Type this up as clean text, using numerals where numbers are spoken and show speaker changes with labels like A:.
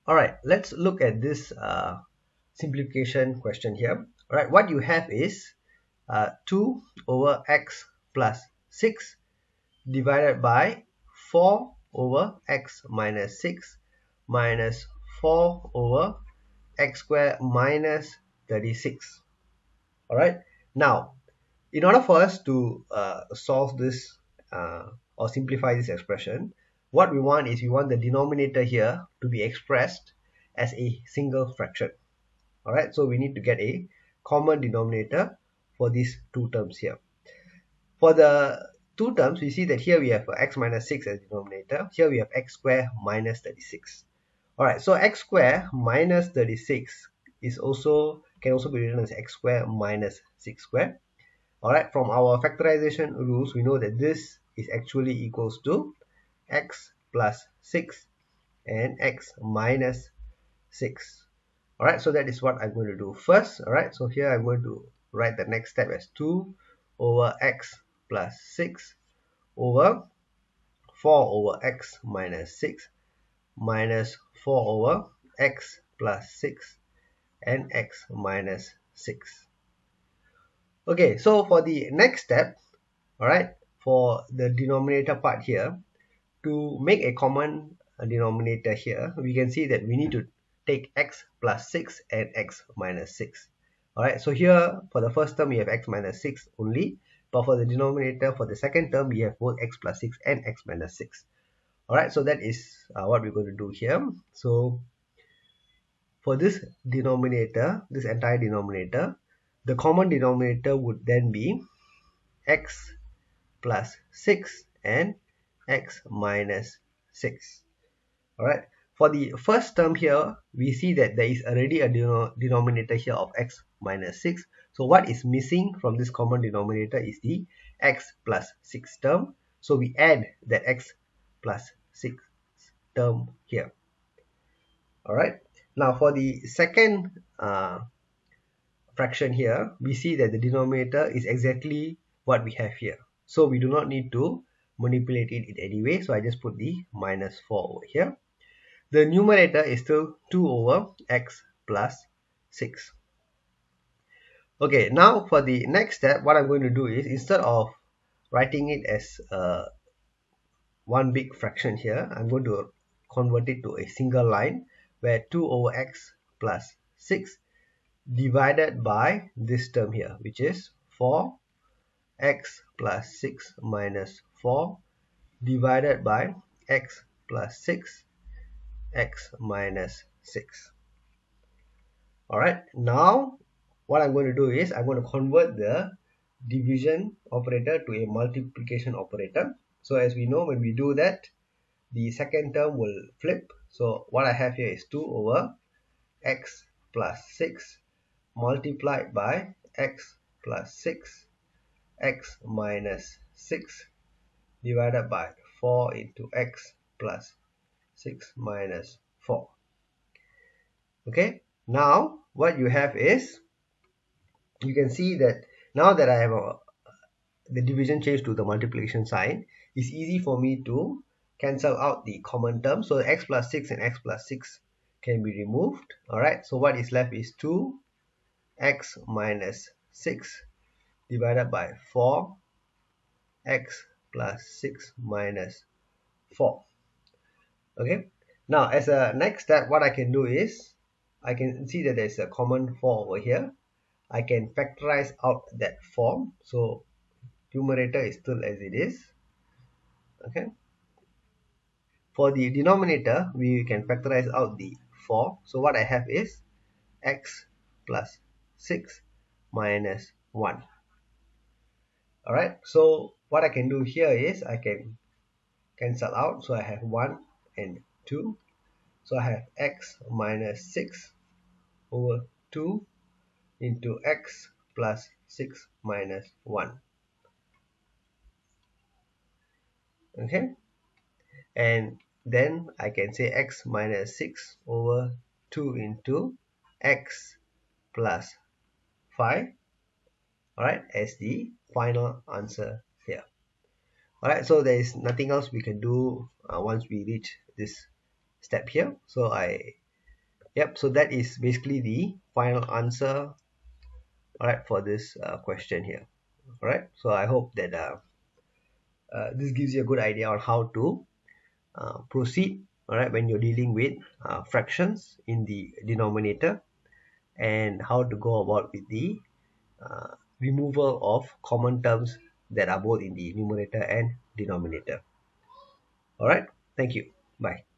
A: Alright, let's look at this simplification question here. Alright, what you have is 2 over x plus 6 divided by 4 over x minus 6 minus 4 over x squared minus 36. Alright, now in order for us to solve this or simplify this expression, what we want is we want the denominator here to be expressed as a single fraction. Alright, so we need to get a common denominator for these two terms here. For the two terms, we see that here we have x minus 6 as denominator, here we have x squared minus 36. Alright, so x squared minus 36 can also be written as x squared minus 6 squared. Alright, from our factorization rules, we know that this is actually equals to x plus 6 and x minus 6. Alright, so that is what I'm going to do first. Alright, so here I'm going to write the next step as 2 over x plus 6 over 4 over x minus 6 minus 4 over x plus 6 and x minus 6. Okay, so for the next step, alright, for the denominator part here, to make a common denominator here, we can see that we need to take x plus 6 and x minus 6. Alright, so here for the first term we have x minus 6 only, but for the denominator for the second term we have both x plus 6 and x minus 6. Alright, so that is what we're going to do here. So for this denominator, this entire denominator, the common denominator would then be x plus 6 and x minus 6. Alright, for the first term here, we see that there is already a denominator here of x minus 6. So what is missing from this common denominator is the x plus 6 term. So we add that x plus 6 term here. Alright, now for the second fraction here, we see that the denominator is exactly what we have here. So we do not need to manipulate it in any way. So I just put the minus 4 over here. The numerator is still 2 over x plus 6. Okay, now for the next step, what I'm going to do is instead of writing it as one big fraction here, I'm going to convert it to a single line where 2 over x plus 6 divided by this term here, which is 4x plus 6 minus 4 divided by x plus 6 x minus 6. Alright, now what I'm going to do is I'm going to convert the division operator to a multiplication operator. So as we know, when we do that, the second term will flip. So what I have here is 2 over x plus 6 multiplied by x plus 6 x minus 6 divided by 4 into x plus 6 minus 4. Okay, now what you have is, you can see that now that I have the division changed to the multiplication sign, it's easy for me to cancel out the common term. So x plus 6 and x plus 6 can be removed. Alright, so what is left is 2x minus 6 divided by 4x plus 6 minus 4. Okay, now as a next step, what I can do is I can see that there's a common 4 over here. I can factorize out that form. So numerator is still as it is. Okay, for the denominator we can factorize out the 4. So what I have is x plus 6 minus 1. Alright, so what I can do here is I can cancel out. So I have 1 and 2. So I have x minus 6 over 2 into x plus 6 minus 1. Okay, and then I can say x minus 6 over 2 into x plus 5, alright, as the final answer here. Alright, so there is nothing else we can do once we reach this step here. So I Yep, so that is basically the final answer, all right, for this question here. All right, so I hope that this gives you a good idea on how to proceed, all right, when you're dealing with fractions in the denominator, and how to go about with the removal of common terms that are both in the numerator and denominator. All right, thank you. Bye.